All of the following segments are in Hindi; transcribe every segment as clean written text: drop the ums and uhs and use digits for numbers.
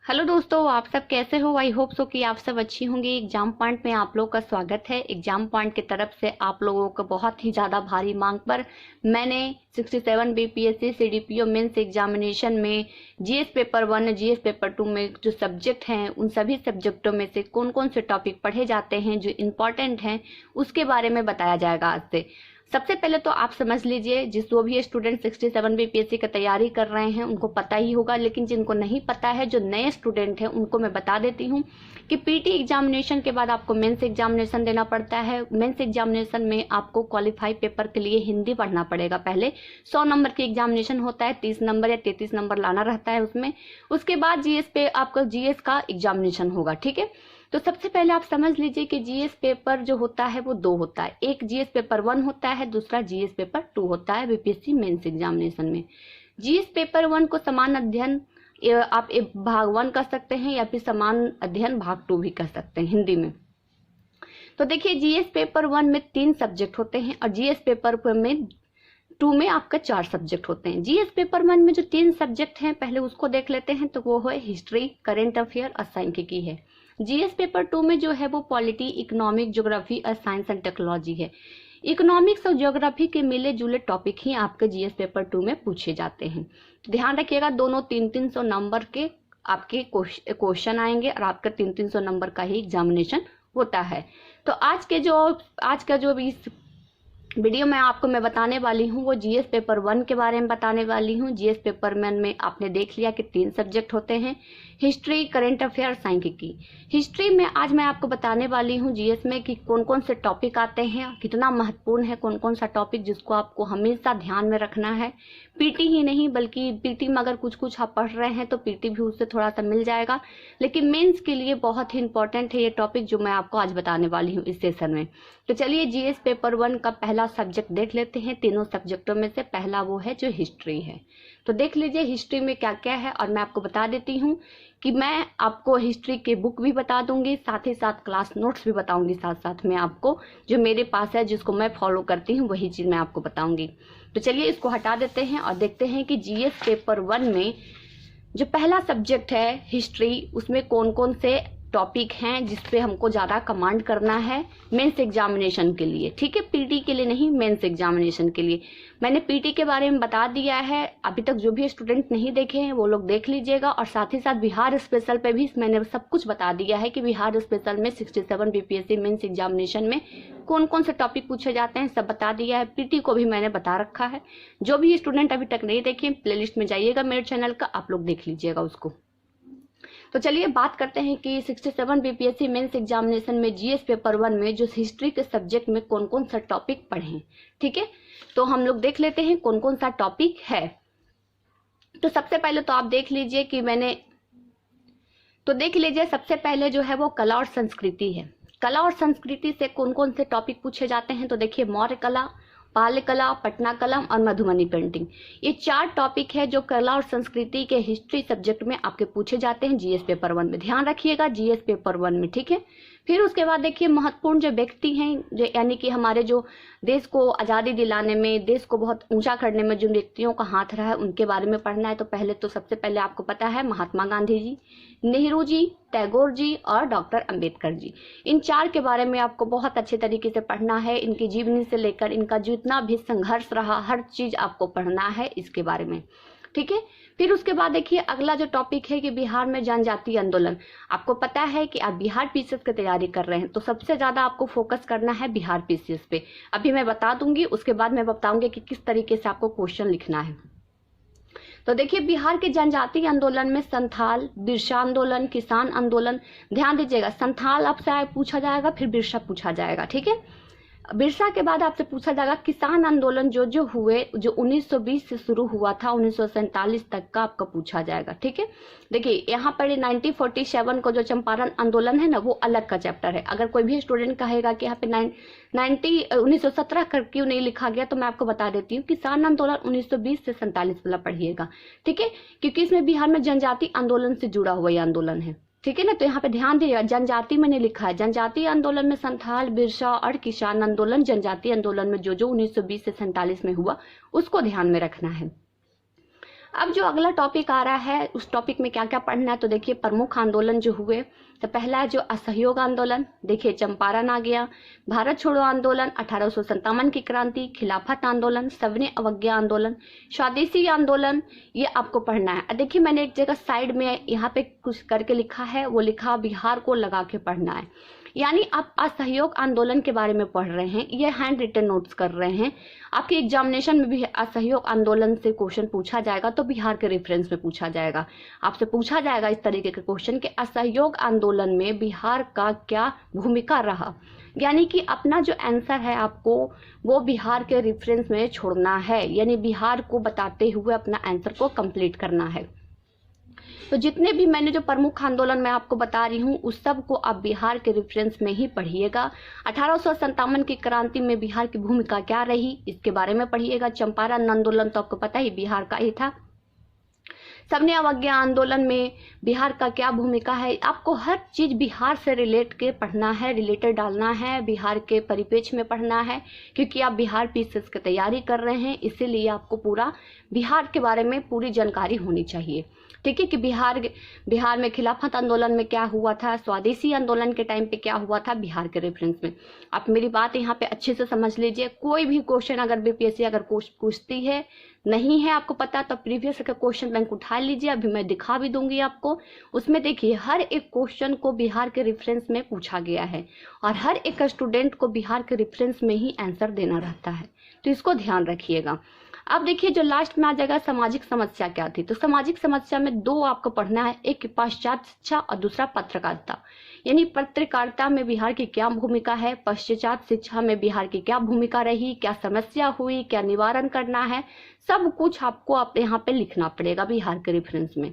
हेलो दोस्तों, आप सब कैसे हो। आई होप सो कि आप सब अच्छी होंगी। एग्जाम पॉइंट में आप लोग का स्वागत है। एग्जाम पॉइंट की तरफ से आप लोगों को बहुत ही ज़्यादा भारी मांग पर मैंने 67 बीपीएससी सीडीपीओ मेंस एग्जामिनेशन में जीएस पेपर 1 जीएस पेपर 2 में जो सब्जेक्ट हैं उन सभी सब्जेक्टों में से कौन कौन से टॉपिक पढ़े जाते हैं जो इम्पोर्टेंट हैं उसके बारे में बताया जाएगा आज से। सबसे पहले तो आप समझ लीजिए, जो भी स्टूडेंट 67 बीपीएससी की तैयारी कर रहे हैं उनको पता ही होगा, लेकिन जिनको नहीं पता है, जो नए स्टूडेंट हैं, उनको मैं बता देती हूँ कि पीटी एग्जामिनेशन के बाद आपको मेंस एग्जामिनेशन देना पड़ता है। मेंस एग्जामिनेशन में आपको क्वालिफाई पेपर के लिए हिंदी पढ़ना पड़ेगा। पहले 100 नंबर की एग्जामिनेशन होता है, 30 नंबर या 33 नंबर लाना रहता है उसमें। उसके बाद जीएस पे आपका जीएस का एग्जामिनेशन होगा। ठीक है, तो सबसे पहले आप समझ लीजिए कि जीएस पेपर जो होता है वो 2 होता है। एक जीएस पेपर 1 होता है, दूसरा जीएस पेपर 2 होता है बीपीएससी मेंस एग्जामिनेशन में। जीएस पेपर 1 को समान अध्ययन आप भाग 1 कर सकते हैं या फिर समान अध्ययन भाग 2 भी कर सकते हैं हिंदी में। तो देखिए, जीएस पेपर 1 में 3 सब्जेक्ट होते हैं और जीएस पेपर में 2 में आपका 4 सब्जेक्ट होते हैं। जीएस पेपर 1 में जो 3 सब्जेक्ट हैं पहले उसको देख लेते हैं, तो वो है हिस्ट्री, करेंट अफेयर और सांख्यिकी है। जीएस पेपर 2 में जो है वो पॉलिटी, इकोनॉमिक, ज्योग्राफी और साइंस एंड टेक्नोलॉजी है। इकोनॉमिक्स और ज्योग्राफी के मिले जुले टॉपिक ही आपके जीएस पेपर 2 में पूछे जाते हैं। तो ध्यान रखिएगा, दोनों 300-300 नंबर के आपके क्वेश्चन आएंगे और आपका 300-300 नंबर का ही एग्जामिनेशन होता है। तो आज का जो इस वीडियो में आपको मैं बताने वाली हूँ वो जीएस पेपर 1 के बारे में बताने वाली हूँ। जीएस पेपर 1 में आपने देख लिया कि 3 सब्जेक्ट होते हैं, हिस्ट्री, करेंट अफेयर, सांख्यिकी। हिस्ट्री में आज मैं आपको बताने वाली हूँ जीएस में कि कौन कौन से टॉपिक आते हैं, कितना महत्वपूर्ण है कौन कौन सा टॉपिक जिसको आपको हमेशा ध्यान में रखना है। पीटी ही नहीं बल्कि पीटी में अगर कुछ कुछ आप पढ़ रहे हैं तो पीटी भी उससे थोड़ा सा मिल जाएगा, लेकिन मेंस के लिए बहुत ही इंपॉर्टेंट है ये टॉपिक जो मैं आपको आज बताने वाली हूँ इस सेशन में। तो चलिए जीएस पेपर 1 का पहला सब्जेक्ट देख लेते हैं। तीनों सब्जेक्टों में से पहला वो है जो हिस्ट्री है। तो देख लीजिए हिस्ट्री में क्या क्या है, और मैं आपको बता देती हूँ कि मैं आपको हिस्ट्री के बुक भी बता दूंगी, साथ ही साथ क्लास नोट्स भी बताऊंगी, साथ साथ में आपको जो मेरे पास है जिसको मैं फॉलो करती हूँ वही चीज मैं आपको बताऊंगी। तो चलिए इसको हटा देते हैं और देखते हैं कि जीएस पेपर 1 में जो पहला सब्जेक्ट है हिस्ट्री, उसमें कौन कौन से टॉपिक हैं जिसपे हमको ज़्यादा कमांड करना है मेंस एग्जामिनेशन के लिए। ठीक है, पीटी के लिए नहीं, मेंस एग्जामिनेशन के लिए। मैंने पीटी के बारे में बता दिया है, अभी तक जो भी स्टूडेंट नहीं देखे हैं वो लोग देख लीजिएगा, और साथ ही साथ बिहार स्पेशल पे भी मैंने सब कुछ बता दिया है कि बिहार स्पेशल में 67 बीपीएससी मेंस एग्जामिनेशन में कौन कौन से टॉपिक पूछे जाते हैं सब बता दिया है। पीटी को भी मैंने बता रखा है। जो भी स्टूडेंट अभी तक नहीं देखे, प्लेलिस्ट में जाइएगा मेरे चैनल का, आप लोग देख लीजिएगा उसको। तो चलिए बात करते हैं कि 67 बीपीएससी मेंस एग्जामिनेशन में जीएस पेपर 1 में जो हिस्ट्री के सब्जेक्ट में कौन कौन सा टॉपिक पढ़ें। ठीक है, तो हम लोग देख लेते हैं कौन कौन सा टॉपिक है। तो सबसे पहले तो आप देख लीजिए कि देख लीजिए सबसे पहले जो है वो कला और संस्कृति है। कला और संस्कृति से कौन कौन से टॉपिक पूछे जाते हैं, तो देखिए मौर्य कला, पाल कला, पटना कला और मधुबनी पेंटिंग, ये 4 टॉपिक है जो कला और संस्कृति के हिस्ट्री सब्जेक्ट में आपके पूछे जाते हैं जीएस पेपर 1 में। ध्यान रखिएगा जीएस पेपर 1 में। ठीक है, फिर उसके बाद देखिए महत्वपूर्ण जो व्यक्ति हैं, जो यानी कि हमारे जो देश को आज़ादी दिलाने में, देश को बहुत ऊंचा करने में जिन व्यक्तियों का हाथ रहा है उनके बारे में पढ़ना है। तो पहले तो सबसे पहले आपको पता है महात्मा गांधी जी, नेहरू जी, टैगोर जी और डॉक्टर अंबेडकर जी। इन 4 के बारे में आपको बहुत अच्छे तरीके से पढ़ना है। इनकी जीवनी से लेकर इनका जितना भी संघर्ष रहा हर चीज आपको पढ़ना है इसके बारे में। ठीक है, फिर उसके बाद देखिए अगला जो टॉपिक है कि बिहार में जनजातीय आंदोलन। आपको पता है कि आप बिहार पीसीएस की तैयारी कर रहे हैं तो सबसे ज्यादा आपको फोकस करना है बिहार पीसीएस पे। अभी मैं बता दूंगी, उसके बाद मैं बताऊंगी कि किस तरीके से आपको क्वेश्चन लिखना है। तो देखिए बिहार के जनजातीय आंदोलन में संथाल, बिरसा आंदोलन, किसान आंदोलन। ध्यान दीजिएगा, संथाल आपसे पूछा जाएगा, फिर बिरसा पूछा जाएगा। ठीक है, बिरसा के बाद आपसे पूछा जाएगा किसान आंदोलन जो हुए, जो 1920 से शुरू हुआ था 1947 तक का आपका पूछा जाएगा। ठीक है, देखिए यहाँ पर 1947 को जो चंपारण आंदोलन है ना वो अलग का चैप्टर है। अगर कोई भी स्टूडेंट कहेगा कि यहाँ पे 1917 कर क्यों नहीं लिखा गया, तो मैं आपको बता देती हूँ किसान आंदोलन 1920 से 47 वाला पढ़िएगा। ठीक है, क्योंकि इसमें बिहार में जनजाति आंदोलन से जुड़ा हुआ ये आंदोलन है। ठीक है ना, तो यहाँ पे ध्यान दीजिएगा जनजाति मैंने लिखा है, जनजातीय आंदोलन में संथाल, बिरसा और किसान आंदोलन, जनजातीय आंदोलन में जो 1920 से 47 में हुआ उसको ध्यान में रखना है। अब जो अगला टॉपिक आ रहा है उस टॉपिक में क्या क्या पढ़ना है, तो देखिए प्रमुख आंदोलन जो हुए, तो पहला है जो असहयोग आंदोलन, देखिए चंपारण आ गया, भारत छोड़ो आंदोलन, 1857 की क्रांति, खिलाफत आंदोलन, सविनय अवज्ञा आंदोलन, स्वदेशी आंदोलन, ये आपको पढ़ना है। देखिए मैंने एक जगह साइड में यहाँ पे कुछ करके लिखा है, वो लिखा बिहार को लगा के पढ़ना है, यानी आप असहयोग आंदोलन के बारे में पढ़ रहे हैं, ये हैंड रिटन नोट्स कर रहे हैं। आपके एग्जामिनेशन में भी असहयोग आंदोलन से क्वेश्चन पूछा जाएगा तो बिहार के रेफरेंस में पूछा जाएगा, आपसे पूछा जाएगा इस तरीके के क्वेश्चन कि असहयोग आंदोलन में बिहार का क्या भूमिका रहा, यानी कि अपना जो आंसर है आपको वो बिहार के रेफरेंस में छोड़ना है, यानी बिहार को बताते हुए अपना आंसर को कंप्लीट करना है। तो जितने भी मैंने जो प्रमुख आंदोलन मैं आपको बता रही हूँ उस सब को आप बिहार के रेफरेंस में ही पढ़िएगा। 1857 की क्रांति में बिहार की भूमिका क्या रही इसके बारे में पढ़िएगा। चंपारण आंदोलन तो आपको पता ही बिहार का ही था। सविनय अवज्ञा आंदोलन में बिहार का क्या भूमिका है, आपको हर चीज बिहार से रिलेट के पढ़ना है, रिलेटेड डालना है, बिहार के परिप्रेक्ष्य में पढ़ना है, क्योंकि आप बिहार पीसीएस की तैयारी कर रहे हैं, इसीलिए आपको पूरा बिहार के बारे में पूरी जानकारी होनी चाहिए। ठीक है कि बिहार में खिलाफत आंदोलन में क्या हुआ था, स्वदेशी आंदोलन के टाइम पे क्या हुआ था, बिहार के रेफरेंस में। आप मेरी बात यहाँ पे अच्छे से समझ लीजिए। कोई भी क्वेश्चन अगर बीपीएससी अगर पूछती है, नहीं है आपको पता, तो प्रीवियस का क्वेश्चन बैंक उठा लीजिए, अभी मैं दिखा भी दूंगी आपको। उसमें देखिए हर एक क्वेश्चन को बिहार के रेफरेंस में पूछा गया है और हर एक स्टूडेंट को बिहार के रेफरेंस में ही आंसर देना रहता है, तो इसको ध्यान रखिएगा। अब देखिए जो लास्ट में आ जाएगा सामाजिक समस्या क्या थी, तो सामाजिक समस्या में दो आपको पढ़ना है, एक पाश्चात्य शिक्षा और दूसरा पत्रकारिता, यानी पत्रकारिता में बिहार की क्या भूमिका है, पश्चात शिक्षा में बिहार की क्या भूमिका रही, क्या समस्या हुई, क्या निवारण करना है, सब कुछ आपको अपने यहाँ पे लिखना पड़ेगा बिहार के रेफरेंस में।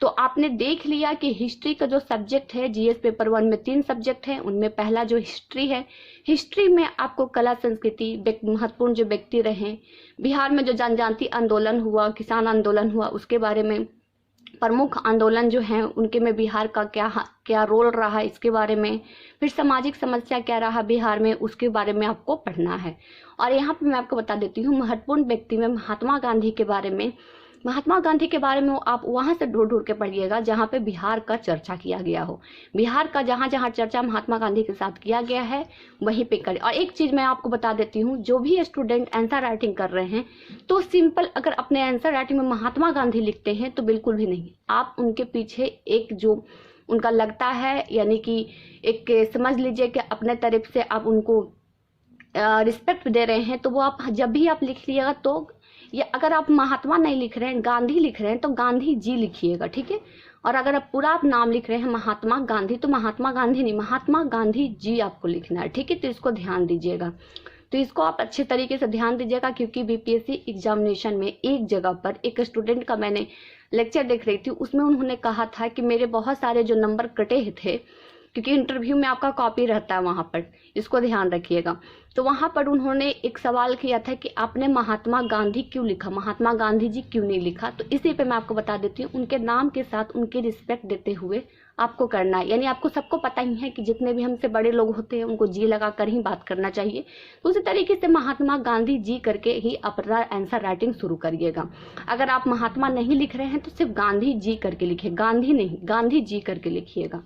तो आपने देख लिया कि हिस्ट्री का जो सब्जेक्ट है, जीएस पेपर 1 में 3 सब्जेक्ट हैं, उनमें पहला जो हिस्ट्री है, हिस्ट्री में आपको कला संस्कृति महत्वपूर्ण जो व्यक्ति रहे, बिहार में जो जनजाति आंदोलन हुआ, किसान आंदोलन हुआ, उसके बारे में, प्रमुख आंदोलन जो हैं उनके में बिहार का क्या रोल रहा इसके बारे में, फिर सामाजिक समस्या क्या रहा बिहार में उसके बारे में आपको पढ़ना है। और यहाँ पे मैं आपको बता देती हूँ महत्वपूर्ण व्यक्ति में महात्मा गांधी के बारे में, महात्मा गांधी के बारे में आप वहां से ढूंढ के पढ़िएगा जहां पे बिहार का चर्चा किया गया हो, बिहार का जहां जहां चर्चा महात्मा गांधी के साथ किया गया है वहीं पे करें। और एक चीज मैं आपको बता देती हूँ, जो भी स्टूडेंट आंसर राइटिंग कर रहे हैं तो सिंपल अगर अपने आंसर राइटिंग में महात्मा गांधी लिखते हैं तो बिल्कुल भी नहीं, आप उनके पीछे एक जो उनका लगता है, यानी कि एक समझ लीजिए कि अपने तरफ से आप उनको रिस्पेक्ट दे रहे हैं, तो वो आप जब भी आप लिख लिएगा तो, या अगर आप महात्मा नहीं लिख रहे हैं, गांधी लिख रहे हैं तो गांधी जी लिखिएगा, ठीक है। और अगर आप पूरा आप नाम लिख रहे हैं महात्मा गांधी तो महात्मा गांधी नहीं, महात्मा गांधी जी आपको लिखना है, ठीक है। तो इसको ध्यान दीजिएगा, तो इसको आप अच्छे तरीके से ध्यान दीजिएगा, क्योंकि बीपीएससी एग्जामिनेशन में एक जगह पर एक स्टूडेंट का मैंने लेक्चर देख रही थी, उसमें उन्होंने कहा था कि मेरे बहुत सारे जो नंबर कटे थे, क्योंकि इंटरव्यू में आपका कॉपी रहता है वहां पर, इसको ध्यान रखिएगा। तो वहां पर उन्होंने एक सवाल किया था कि आपने महात्मा गांधी क्यों लिखा, महात्मा गांधी जी क्यों नहीं लिखा। तो इसी पे मैं आपको बता देती हूँ, उनके नाम के साथ उनकी रिस्पेक्ट देते हुए आपको करना है। यानी आपको सबको पता ही है कि जितने भी हमसे बड़े लोग होते हैं उनको जी लगा कर ही बात करना चाहिए, तो उसी तरीके से महात्मा गांधी जी करके ही अपना आंसर राइटिंग शुरू करिएगा। अगर आप महात्मा नहीं लिख रहे हैं तो सिर्फ गांधी जी करके लिखिए, गांधी नहीं, गांधी जी करके लिखिएगा।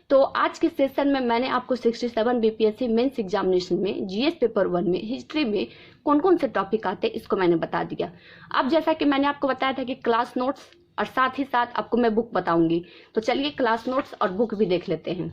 तो आज के सेशन में मैंने आपको 67 बीपीएससी मेंस एग्जामिनेशन में जीएस पेपर 1 में हिस्ट्री में कौन कौन से टॉपिक आते हैं इसको मैंने बता दिया। अब जैसा कि मैंने आपको बताया था कि क्लास नोट्स और साथ ही साथ आपको मैं बुक बताऊंगी, तो चलिए क्लास नोट्स और बुक भी देख लेते हैं।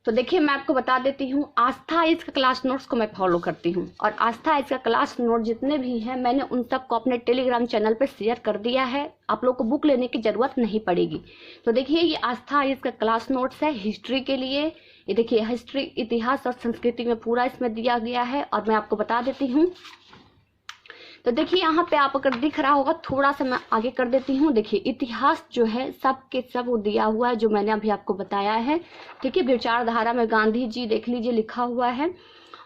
तो देखिए मैं आपको बता देती हूँ, आस्था इज का क्लास नोट्स को मैं फॉलो करती हूँ, और आस्था इज का क्लास नोट जितने भी हैं मैंने उन सबको अपने टेलीग्राम चैनल पर शेयर कर दिया है, आप लोग को बुक लेने की जरूरत नहीं पड़ेगी। तो देखिए ये आस्था इज का क्लास नोट्स है हिस्ट्री के लिए, ये देखिए हिस्ट्री इतिहास और संस्कृति में पूरा इसमें दिया गया है, और मैं आपको बता देती हूँ। तो देखिए यहाँ पे आप अगर दिख रहा होगा, थोड़ा सा मैं आगे कर देती हूँ। देखिए इतिहास जो है सब के सब वो दिया हुआ है जो मैंने अभी आपको बताया है, ठीक है। विचारधारा में गांधी जी देख लीजिए लिखा हुआ है।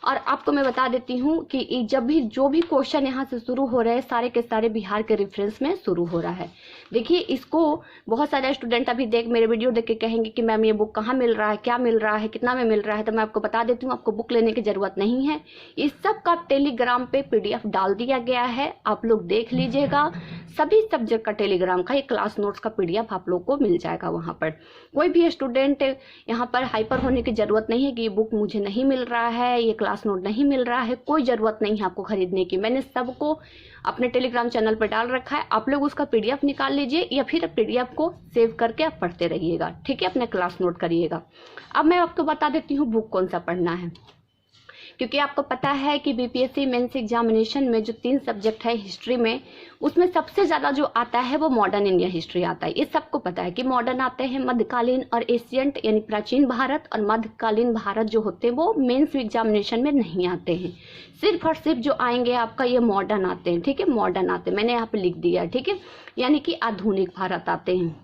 और आपको मैं बता देती हूँ कि जब भी जो भी क्वेश्चन यहाँ से शुरू हो रहे हैं सारे के सारे बिहार के रेफरेंस में शुरू हो रहा है। देखिए इसको बहुत सारे स्टूडेंट अभी मेरे वीडियो देख के कहेंगे कि मैम ये बुक कहाँ मिल रहा है, क्या मिल रहा है, कितना में मिल रहा है। तो मैं आपको बता देती हूँ, आपको बुक लेने की जरूरत नहीं है, इस सब का टेलीग्राम पे PDF डाल दिया गया है, आप लोग देख लीजिएगा। सभी सब्जेक्ट का टेलीग्राम का एक क्लास नोट्स का PDF आप लोग को मिल जाएगा वहाँ पर। कोई भी स्टूडेंट यहाँ पर हाइपर होने की ज़रूरत नहीं है कि ये बुक मुझे नहीं मिल रहा है, ये क्लास नोट नहीं मिल रहा है, कोई ज़रूरत नहीं है आपको खरीदने की। मैंने सबको अपने टेलीग्राम चैनल पर डाल रखा है, आप लोग उसका PDF निकाल लीजिए या फिर PDF को सेव करके आप पढ़ते रहिएगा, ठीक है, अपने क्लास नोट करिएगा। अब मैं आपको बता देती हूँ बुक कौन सा पढ़ना है, क्योंकि आपको पता है कि BPSC मेंस एग्जामिनेशन में जो 3 सब्जेक्ट है हिस्ट्री में, उसमें सबसे ज़्यादा जो आता है वो मॉडर्न इंडिया हिस्ट्री आता है। ये सबको पता है कि मॉडर्न आते हैं मध्यकालीन और एशियंट यानी प्राचीन भारत, और मध्यकालीन भारत जो होते हैं वो मेंस एग्जामिनेशन में नहीं आते हैं। सिर्फ और सिर्फ जो आएंगे आपका ये मॉडर्न आते हैं, ठीक है, मॉडर्न आते हैं, मैंने यहाँ पे लिख दिया, ठीक है, यानी कि आधुनिक भारत आते हैं।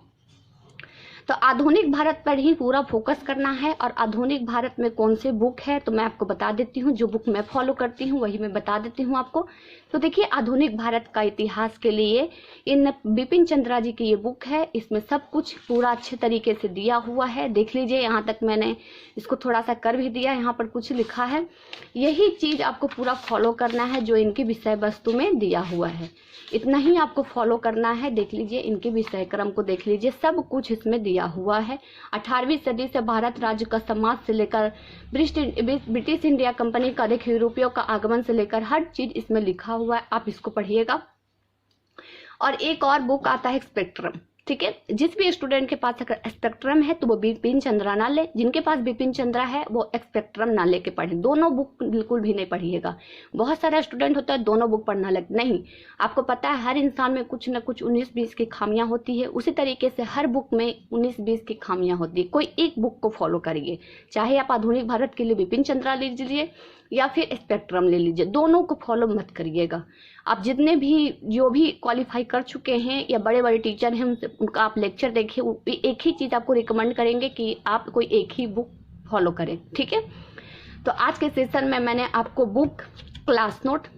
तो आधुनिक भारत पर ही पूरा फोकस करना है। और आधुनिक भारत में कौन से बुक है तो मैं आपको बता देती हूँ, जो बुक मैं फॉलो करती हूँ वही मैं बता देती हूँ आपको। तो देखिए, आधुनिक भारत का इतिहास के लिए इन बिपिन चंद्रा जी की ये बुक है, इसमें सब कुछ पूरा अच्छे तरीके से दिया हुआ है। देख लीजिए, यहाँ तक मैंने इसको थोड़ा सा कर भी दिया, यहाँ पर कुछ लिखा है। यही चीज़ आपको पूरा फॉलो करना है जो इनकी विषय वस्तु में दिया हुआ है, इतना ही आपको फॉलो करना है। देख लीजिए, इनके विषय क्रम को देख लीजिए, सब कुछ इसमें दिया हुआ है। 18वीं सदी से भारत राज्य का समाज से लेकर ब्रिटिश इंडिया कंपनी का देखिए यूरोपियों का आगमन से लेकर हर चीज इसमें लिखा हुआ है, आप इसको पढ़िएगा। और एक और बुक आता है स्पेक्ट्रम, ठीक है, जिस भी स्टूडेंट के पास अगर स्पेक्ट्रम है तो वो बिपिन चंद्रा ना ले, जिनके पास बिपिन चंद्रा है वो स्पेक्ट्रम ना लेके पढ़े। दोनों बुक बिल्कुल भी नहीं पढ़िएगा। बहुत सारा स्टूडेंट होता है दोनों बुक पढ़ना लग, नहीं, आपको पता है हर इंसान में कुछ न कुछ 19-20 की खामियां होती है, उसी तरीके से हर बुक में 19-20 की खामियां होती है। कोई एक बुक को फॉलो करिए, चाहे आप आधुनिक भारत के लिए बिपिन चंद्रा ले लीजिए या फिर स्पेक्ट्रम ले लीजिए, दोनों को फॉलो मत करिएगा। आप जितने भी जो भी क्वालिफाई कर चुके हैं या बड़े बड़े टीचर हैं उनका आप लेक्चर देखिए, एक ही चीज़ आपको रिकमेंड करेंगे कि आप कोई एक ही बुक फॉलो करें, ठीक है। तो आज के सेशन में मैंने आपको बुक, क्लास नोट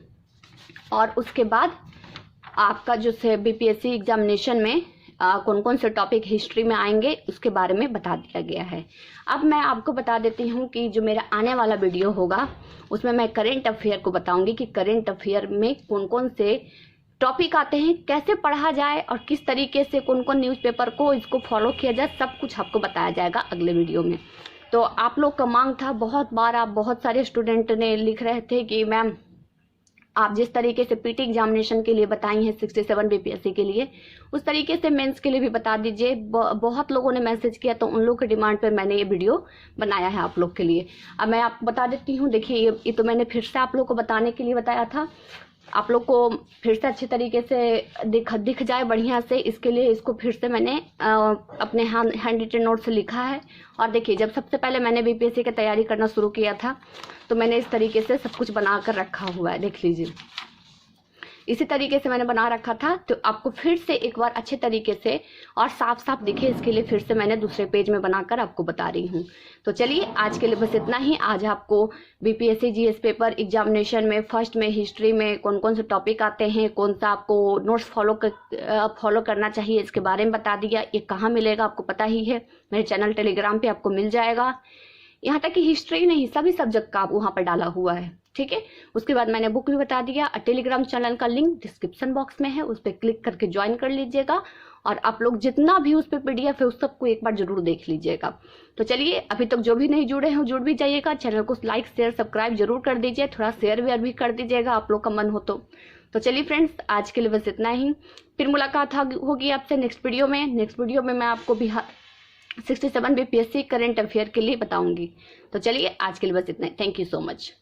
और उसके बाद आपका जो से BPSC एग्जामिनेशन में कौन कौन से टॉपिक हिस्ट्री में आएंगे उसके बारे में बता दिया गया है। अब मैं आपको बता देती हूँ कि जो मेरा आने वाला वीडियो होगा उसमें मैं करेंट अफेयर को बताऊंगी कि करेंट अफेयर में कौन कौन से टॉपिक आते हैं, कैसे पढ़ा जाए और किस तरीके से कौन कौन न्यूज़पेपर को इसको फॉलो किया जाए, सब कुछ आपको बताया जाएगा अगले वीडियो में। तो आप लोग का मांग था, बहुत बार आप बहुत सारे स्टूडेंट ने लिख रहे थे कि मैम आप जिस तरीके से PT एग्जामिनेशन के लिए बताई हैं 67 BPSC के लिए, उस तरीके से मेंस के लिए भी बता दीजिए। बहुत लोगों ने मैसेज किया, तो उन लोगों के डिमांड पर मैंने ये वीडियो बनाया है आप लोग के लिए। अब मैं आपको बता देती हूँ, देखिए ये तो मैंने फिर से आप लोग को बताने के लिए बताया था, आप लोग को फिर से अच्छे तरीके से दिख जाए बढ़िया से, इसके लिए इसको फिर से मैंने अपने हैंड रिटन नोट से लिखा है। और देखिए, जब सबसे पहले मैंने BPSC की तैयारी करना शुरू किया था तो मैंने इस तरीके से सब कुछ बना कर रखा हुआ है, देख लीजिए, इसी तरीके से मैंने बना रखा था। तो आपको फिर से एक बार अच्छे तरीके से और साफ साफ दिखे इसके लिए फिर से मैंने दूसरे पेज में बनाकर आपको बता रही हूँ। तो चलिए, आज के लिए बस इतना ही। आज आपको BPSC GS पेपर एग्जामिनेशन में फर्स्ट में हिस्ट्री में कौन कौन से टॉपिक आते हैं, कौन सा आपको नोट्स फॉलो करना चाहिए, इसके बारे में बता दिया। ये कहाँ मिलेगा आपको पता ही है, मेरे चैनल टेलीग्राम पे आपको मिल जाएगा। यहाँ तक कि हिस्ट्री नहीं, सभी सब्जेक्ट का वहाँ पर डाला हुआ है, ठीक है। उसके बाद मैंने बुक भी बता दिया। टेलीग्राम चैनल का लिंक डिस्क्रिप्शन बॉक्स में है, उस पर क्लिक करके ज्वाइन कर लीजिएगा। और आप लोग जितना भी उस पर PDF है उस सबको एक बार जरूर देख लीजिएगा। तो चलिए, अभी तक जो भी नहीं जुड़े हैं जुड़ भी जाइएगा। चैनल को लाइक शेयर सब्सक्राइब जरूर कर दीजिए, थोड़ा शेयर वेयर भी कर दीजिएगा आप लोग का मन हो तो चलिए फ्रेंड्स, आज के लिए बस इतना ही। फिर मुलाकात होगी आपसे नेक्स्ट वीडियो में। नेक्स्ट वीडियो में मैं आपको 67 BPSC करंट अफेयर के लिए बताऊंगी। तो चलिए, आज के लिए बस इतना ही। Thank you so much.